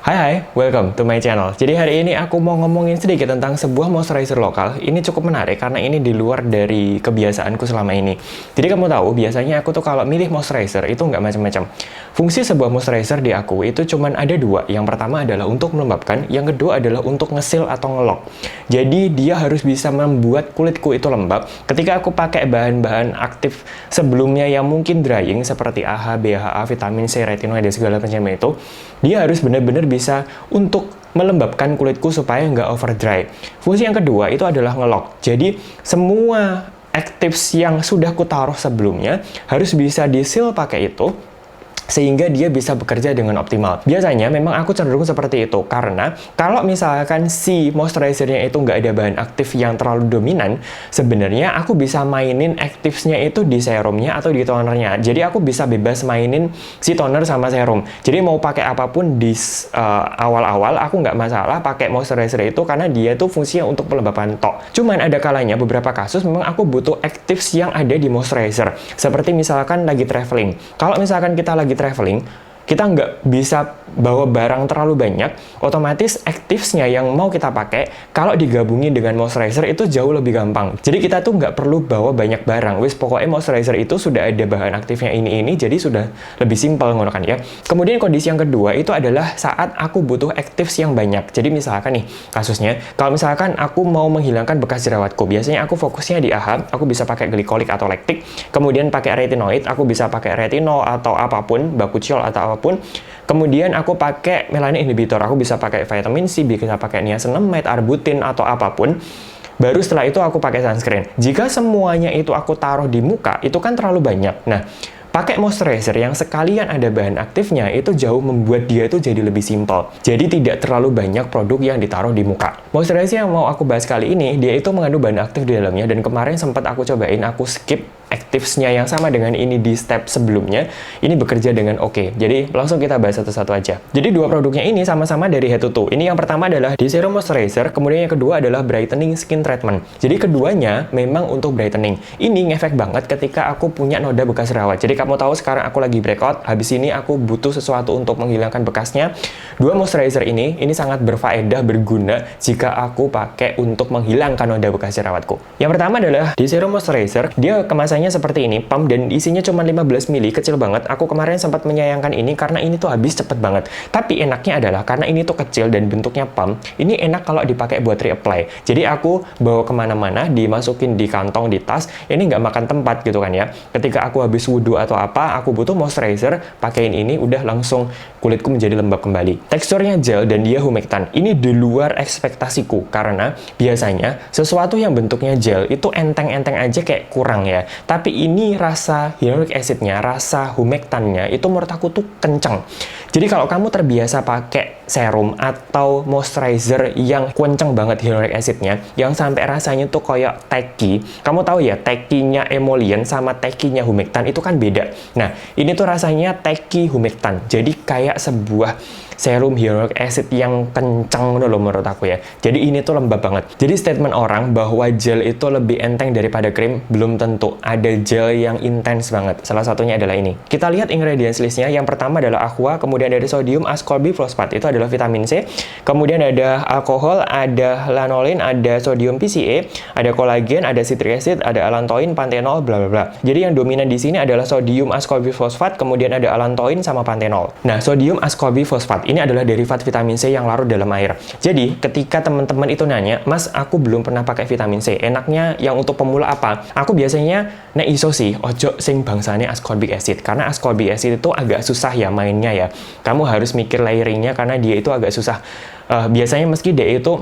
Hai, welcome to my channel. Jadi hari ini aku mau ngomongin sedikit tentang sebuah moisturizer lokal. Ini cukup menarik karena ini di luar dari kebiasaanku selama ini. Jadi kamu tahu, biasanya aku tuh kalau milih moisturizer itu nggak macam-macam. Fungsi sebuah moisturizer di aku itu cuman ada dua. Yang pertama adalah untuk melembabkan, yang kedua adalah untuk nge-seal atau nge-lock. Jadi dia harus bisa membuat kulitku itu lembab. Ketika aku pakai bahan-bahan aktif sebelumnya yang mungkin drying seperti AHA, BHA, vitamin C, retinoid, dan segala macam itu, dia harus benar-benar bisa untuk melembabkan kulitku supaya nggak over dry. Fungsi yang kedua itu adalah nge-lock. Jadi semua actives yang sudah kutaruh sebelumnya harus bisa di-seal pakai itu, sehingga dia bisa bekerja dengan optimal. Biasanya memang aku cenderung seperti itu, karena kalau misalkan si moisturizernya itu nggak ada bahan aktif yang terlalu dominan, sebenarnya aku bisa mainin actives-nya itu di serumnya atau di tonernya. Jadi aku bisa bebas mainin si toner sama serum. Jadi mau pakai apapun di awal-awal, aku nggak masalah pakai moisturizer itu karena dia tuh fungsinya untuk pelembapan tok. Cuman ada kalanya beberapa kasus memang aku butuh actives yang ada di moisturizer. Seperti misalkan lagi traveling. Kalau misalkan kita lagi traveling, kita nggak bisa bawa barang terlalu banyak, otomatis actives-nya yang mau kita pakai, kalau digabungin dengan moisturizer itu jauh lebih gampang. Jadi kita tuh nggak perlu bawa banyak barang. Wis, pokoknya moisturizer itu sudah ada bahan aktifnya ini, jadi sudah lebih simpel ngono kan ya. Kemudian kondisi yang kedua itu adalah saat aku butuh actives yang banyak. Jadi misalkan nih, kasusnya, kalau misalkan aku mau menghilangkan bekas jerawatku, biasanya aku fokusnya di AHA, aku bisa pakai glycolic atau lactic, kemudian pakai retinoid, aku bisa pakai retinol atau apapun, bakuchiol atau apapun. Kemudian aku pakai melanin inhibitor, aku bisa pakai vitamin C, bisa pakai niacinamide, arbutin atau apapun. Baru setelah itu aku pakai sunscreen. Jika semuanya itu aku taruh di muka, itu kan terlalu banyak. Nah, pakai moisturizer yang sekalian ada bahan aktifnya itu jauh membuat dia itu jadi lebih simpel. Jadi tidak terlalu banyak produk yang ditaruh di muka. Moisturizer yang mau aku bahas kali ini, dia itu mengandung bahan aktif di dalamnya, dan kemarin sempat aku cobain, aku skip actives-nya yang sama dengan ini di step sebelumnya. Ini bekerja dengan oke. Jadi langsung kita bahas satu-satu aja. Jadi dua produknya ini sama-sama dari head to toe. Ini yang pertama adalah di serum moisturizer, kemudian yang kedua adalah brightening skin treatment. Jadi keduanya memang untuk brightening. Ini ngefek banget ketika aku punya noda bekas jerawat. Jadi kamu tahu sekarang aku lagi breakout, habis ini aku butuh sesuatu untuk menghilangkan bekasnya. Dua moisturizer ini sangat berfaedah, berguna jika aku pakai untuk menghilangkan noda bekas jerawatku. Yang pertama adalah di serum moisturizer, dia kemasannya seperti ini, pump, dan isinya cuma 15 ml, kecil banget. Aku kemarin sempat menyayangkan ini karena ini tuh habis cepet banget. Tapi enaknya adalah karena ini tuh kecil dan bentuknya pump, ini enak kalau dipakai buat reapply. Jadi aku bawa kemana-mana, dimasukin di kantong, di tas, ini nggak makan tempat gitu kan ya. Ketika aku habis wudhu atau apa, aku butuh moisturizer, pakein ini, udah langsung kulitku menjadi lembab kembali. Teksturnya gel dan dia humectant. Ini di luar ekspektasiku, karena biasanya sesuatu yang bentuknya gel itu enteng-enteng aja kayak kurang ya. Tapi ini rasa hyaluronic acid-nya, rasa humectant-nya itu menurut aku tuh kenceng. Jadi kalau kamu terbiasa pakai serum atau moisturizer yang kenceng banget hyaluronic acid-nya, yang sampai rasanya tuh kayak tacky. Kamu tahu ya, tacky-nya emollient sama tacky-nya humectant itu kan beda. Nah, ini tuh rasanya tacky humectant. Jadi kayak sebuah serum hyaluronic acid yang kencang loh menurut aku ya. Jadi ini tuh lembab banget. Jadi statement orang bahwa gel itu lebih enteng daripada krim belum tentu. Ada gel yang intens banget. Salah satunya adalah ini. Kita lihat ingredients listnya. Yang pertama adalah aqua, kemudian ada sodium ascorbic fosfat, itu adalah vitamin C. Kemudian ada alkohol, ada lanolin, ada sodium PCA, ada kolagen, ada citric acid, ada allantoin, panthenol, bla bla bla. Jadi yang dominan di sini adalah sodium ascorbic fosfat, kemudian ada allantoin sama panthenol. Nah, sodium ascorbic fosfat ini adalah derivat vitamin C yang larut dalam air. Jadi, ketika teman-teman itu nanya, "Mas, aku belum pernah pakai vitamin C. Enaknya yang untuk pemula apa?" Aku biasanya nek iso sih, ojo sing bangsane ascorbic acid. Karena ascorbic acid itu agak susah ya mainnya ya. Kamu harus mikir layeringnya karena dia itu agak susah. Biasanya meski dia itu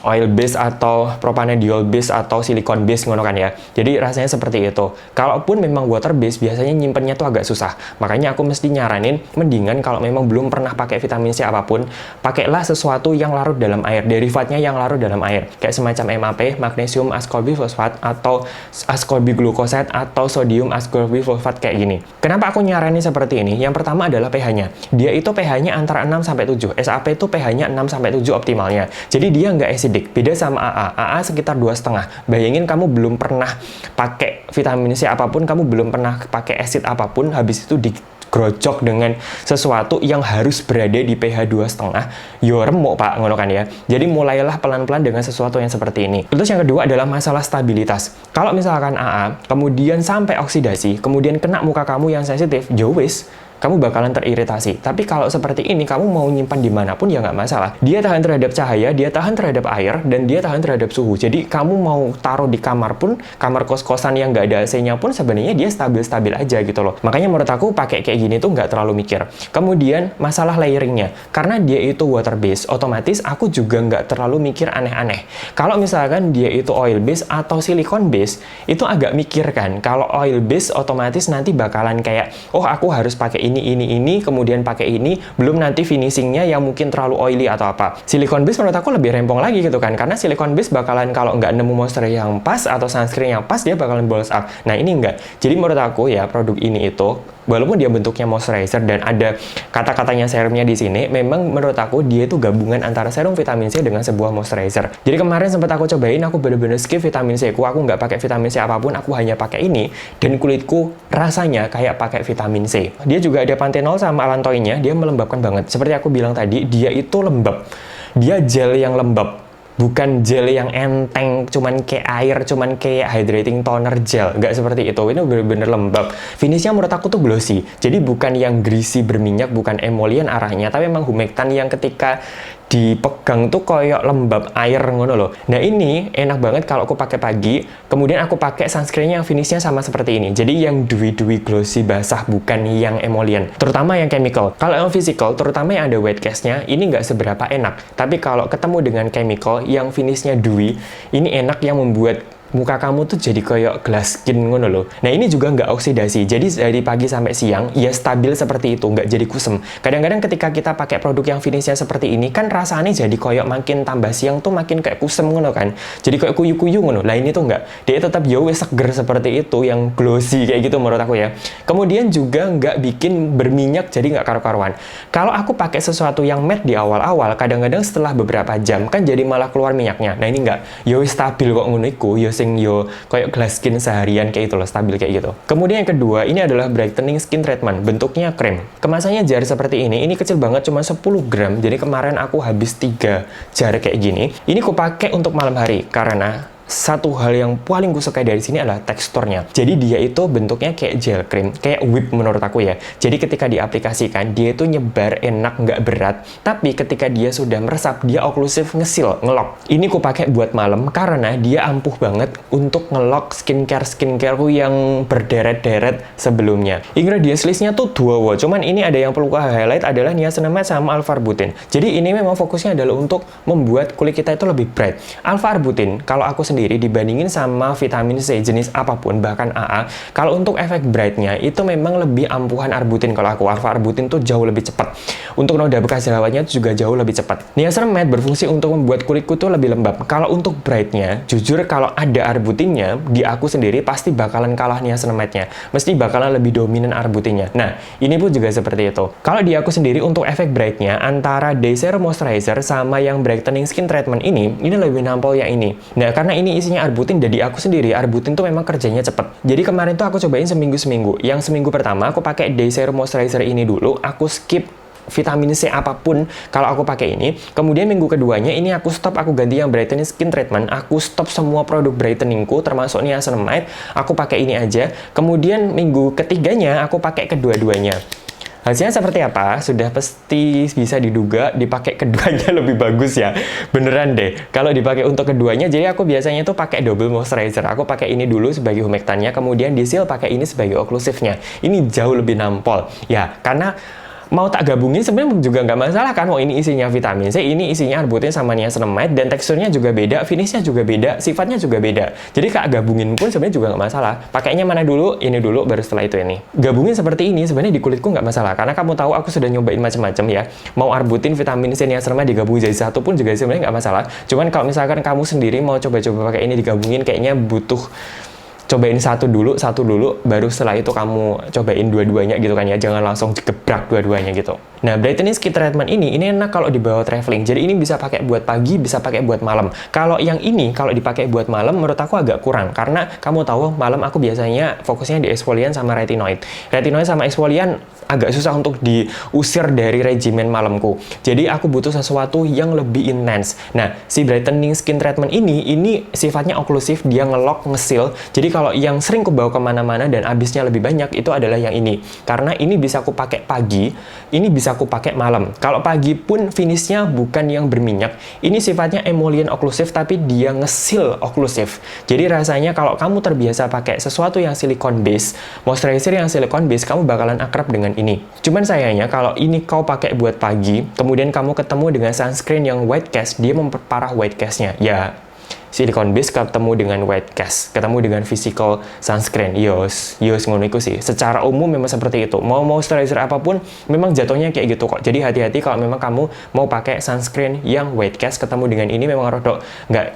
oil base atau propanediol base atau silikon base ngono kan ya. Jadi rasanya seperti itu. Kalaupun memang water base, biasanya nyimpennya tuh agak susah. Makanya aku mesti nyaranin mendingan kalau memang belum pernah pakai vitamin C apapun, pakailah sesuatu yang larut dalam air, derivatnya yang larut dalam air. Kayak semacam MAP, magnesium ascorbic fosfat, atau ascorbic glucosate, atau sodium ascorbic fosfat kayak gini. Kenapa aku nyaranin seperti ini? Yang pertama adalah pH-nya. Dia itu pH-nya antara 6 sampai 7. SAP itu pH-nya 6 sampai 7 optimalnya. Jadi dia nggak acidic. Beda sama AA. AA sekitar 2,5. Bayangin kamu belum pernah pakai vitamin C apapun, kamu belum pernah pakai acid apapun, habis itu grojok dengan sesuatu yang harus berada di pH 2,5, yo remuk Pak, ngono kan ya. Jadi mulailah pelan-pelan dengan sesuatu yang seperti ini. Terus yang kedua adalah masalah stabilitas. Kalau misalkan AA, kemudian sampai oksidasi, kemudian kena muka kamu yang sensitif, yo wis, kamu bakalan teriritasi. Tapi kalau seperti ini, kamu mau nyimpan dimanapun ya nggak masalah. Dia tahan terhadap cahaya, dia tahan terhadap air, dan dia tahan terhadap suhu. Jadi kamu mau taruh di kamar pun, kamar kos-kosan yang nggak ada AC-nya pun sebenarnya dia stabil-stabil aja gitu loh. Makanya menurut aku pakai kayak gini tuh nggak terlalu mikir. Kemudian masalah layering-nya. Karena dia itu water base, otomatis aku juga nggak terlalu mikir aneh-aneh. Kalau misalkan dia itu oil base atau silicone base, itu agak mikir kan. Kalau oil base otomatis nanti bakalan kayak, oh aku harus pakai ini, kemudian pakai ini, belum nanti finishingnya yang mungkin terlalu oily atau apa. Silicone base menurut aku lebih rempong lagi gitu kan, karena silicone base bakalan kalau nggak nemu moisture yang pas atau sunscreen yang pas, dia bakalan balls up. Nah ini enggak. Jadi menurut aku ya, produk ini itu, walaupun dia bentuknya moisturizer dan ada kata-katanya serumnya di sini, memang menurut aku dia itu gabungan antara serum vitamin C dengan sebuah moisturizer. Jadi kemarin sempat aku cobain, aku bener-bener skip vitamin C ku, aku nggak pakai vitamin C apapun, aku hanya pakai ini, dan kulitku rasanya kayak pakai vitamin C. Dia juga ada panthenol sama allantoinnya, dia melembabkan banget. Seperti aku bilang tadi, dia itu lembab. Dia gel yang lembab. Bukan gel yang enteng, cuman kayak air, cuman kayak hydrating toner gel. Nggak seperti itu, ini bener-bener lembab. Finishnya menurut aku tuh glossy. Jadi bukan yang greasy berminyak, bukan emollient arahnya, tapi memang humectant yang ketika dipegang tuh koyok lembab air ngono loh. Nah ini enak banget kalau aku pakai pagi, kemudian aku pakai sunscreen yang finishnya sama seperti ini. Jadi yang dewy-dewy glossy basah, bukan yang emollient. Terutama yang chemical. Kalau yang physical, terutama yang ada wet cast-nya, ini nggak seberapa enak. Tapi kalau ketemu dengan chemical yang finishnya dewy, ini enak yang membuat muka kamu tuh jadi kayak glass skin ngono loh. Nah ini juga nggak oksidasi, jadi dari pagi sampai siang ya stabil seperti itu, nggak jadi kusem. Kadang-kadang ketika kita pakai produk yang finishnya seperti ini kan rasanya jadi kayak makin tambah siang tuh makin kayak kusem ngono kan, jadi kayak kuyu-kuyu ngono. Nah ini tuh nggak, dia tetap jauh seger seperti itu, yang glossy kayak gitu menurut aku ya. Kemudian juga nggak bikin berminyak, jadi nggak karu-karuan. Kalau aku pakai sesuatu yang matte di awal-awal, kadang-kadang setelah beberapa jam kan jadi malah keluar minyaknya. Nah ini nggak, yo stabil kok ngono iku, yo sing yo kayak glass skin seharian kayak itu loh, stabil kayak gitu. Kemudian yang kedua, ini adalah brightening skin treatment, bentuknya krem. Kemasannya jar seperti ini kecil banget, cuma 10 gram. Jadi kemarin aku habis 3 jar kayak gini. Ini aku pakai untuk malam hari karena satu hal yang paling gue suka dari sini adalah teksturnya. Jadi dia itu bentuknya kayak gel cream, kayak whip menurut aku ya. Jadi ketika diaplikasikan, dia itu nyebar enak, nggak berat. Tapi ketika dia sudah meresap, dia oklusif, ngesil, ngelok. Ini ku pakai buat malam karena dia ampuh banget untuk ngelok skincare-skincareku yang berderet-deret sebelumnya. Ingredients listnya tuh 2 cuman ini ada yang perlu highlight adalah niacinamide sama alpha-arbutin. Jadi ini memang fokusnya adalah untuk membuat kulit kita itu lebih bright. Alpha-arbutin, kalau aku sendiri dibandingin sama vitamin C jenis apapun, bahkan AA, kalau untuk efek brightnya itu memang lebih ampuhan arbutin. Kalau aku, alpha-arbutin tuh jauh lebih cepat. Untuk noda bekas jerawatnya juga jauh lebih cepat. Niacinamide berfungsi untuk membuat kulitku tuh lebih lembab. Kalau untuk brightnya, jujur kalau ada arbutinnya, di aku sendiri pasti bakalan kalah niacinamide-nya. Mesti bakalan lebih dominan arbutinnya. Nah, ini pun juga seperti itu. Kalau di aku sendiri untuk efek brightnya, antara Day Serum Moisturizer sama yang brightening skin treatment ini lebih nampol yang ini. Nah, karena ini isinya arbutin, jadi aku sendiri arbutin tuh memang kerjanya cepet. Jadi kemarin tuh aku cobain seminggu-seminggu. Yang seminggu pertama aku pakai Day Serum Moisturizer ini dulu, aku skip vitamin C apapun kalau aku pakai ini. Kemudian minggu keduanya ini aku stop, aku ganti yang brightening skin treatment. Aku stop semua produk brightening-ku termasuk niacinamide, aku pakai ini aja. Kemudian minggu ketiganya aku pakai kedua-duanya. Hasilnya seperti apa? Sudah pasti bisa diduga dipakai keduanya lebih bagus ya. Beneran deh. Kalau dipakai untuk keduanya, jadi aku biasanya tuh pakai double moisturizer. Aku pakai ini dulu sebagai humectantnya, kemudian di seal pakai ini sebagai oklusifnya. Ini jauh lebih nampol. Ya, karena mau tak gabungin sebenarnya juga nggak masalah kan. Oh ini isinya vitamin C, ini isinya arbutin sama niacinamide, dan teksturnya juga beda, finishnya juga beda, sifatnya juga beda. Jadi kak gabungin pun sebenarnya juga nggak masalah. Pakainya mana dulu, ini dulu, baru setelah itu ini. Gabungin seperti ini sebenarnya di kulitku nggak masalah, karena kamu tahu aku sudah nyobain macam-macam ya. Mau arbutin, vitamin C, niacinamide digabung jadi satu pun juga sebenarnya nggak masalah. Cuman kalau misalkan kamu sendiri mau coba-coba pakai ini digabungin, kayaknya butuh cobain satu dulu, baru setelah itu kamu cobain dua-duanya gitu kan ya. Jangan langsung gebrak dua-duanya gitu. Nah, brightening skin treatment ini enak kalau dibawa traveling. Jadi ini bisa pakai buat pagi, bisa pakai buat malam. Kalau yang ini kalau dipakai buat malam menurut aku agak kurang, karena kamu tahu malam aku biasanya fokusnya di exfoliant sama retinoid. Retinoid sama exfoliant agak susah untuk diusir dari regimen malamku. Jadi aku butuh sesuatu yang lebih intens. Nah, si brightening skin treatment ini sifatnya oklusif, dia ngelock, ngesil. Jadi kalau yang sering aku bawa kemana-mana dan habisnya lebih banyak, itu adalah yang ini. Karena ini bisa aku pakai pagi, ini bisa aku pakai malam. Kalau pagi pun finishnya bukan yang berminyak, ini sifatnya emollient oklusif, tapi dia ngesil oklusif. Jadi rasanya kalau kamu terbiasa pakai sesuatu yang silicone base, moisturizer yang silicone base, kamu bakalan akrab dengan ini. Cuman sayangnya kalau ini kau pakai buat pagi, kemudian kamu ketemu dengan sunscreen yang white cast, dia memperparah white cast-nya. Ya, silicone base ketemu dengan white cast, ketemu dengan physical sunscreen. Yos ngono iku sih. Secara umum memang seperti itu. Mau moisturizer apapun memang jatuhnya kayak gitu kok. Jadi hati-hati kalau memang kamu mau pakai sunscreen yang white cast ketemu dengan ini memang rodok nggak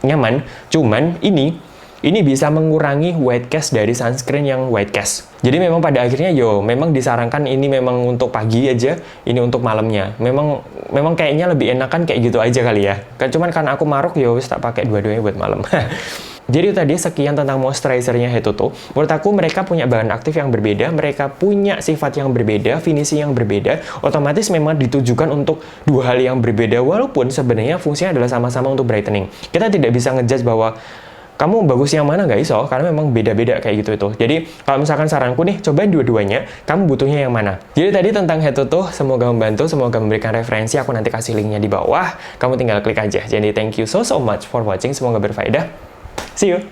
nyaman. Cuman ini bisa mengurangi white cast dari sunscreen yang white cast. Jadi memang pada akhirnya memang disarankan ini memang untuk pagi aja, ini untuk malamnya. Memang kayaknya lebih enakan kayak gitu aja kali ya. Cuman karena aku maruk wis tak pakai dua-duanya buat malam. Jadi tadi sekian tentang moisturizernya Head to Toe. Menurut aku mereka punya bahan aktif yang berbeda, mereka punya sifat yang berbeda, finishing yang berbeda, otomatis memang ditujukan untuk dua hal yang berbeda, walaupun sebenarnya fungsinya adalah sama-sama untuk brightening. Kita tidak bisa ngejudge bahwa kamu bagus yang mana, nggak iso, karena memang beda-beda kayak gitu itu. Jadi kalau misalkan saranku nih, cobain dua-duanya, kamu butuhnya yang mana. Jadi tadi tentang Head to Toe, semoga membantu, semoga memberikan referensi, aku nanti kasih linknya di bawah, kamu tinggal klik aja. Jadi thank you so much for watching, semoga berfaedah. See you!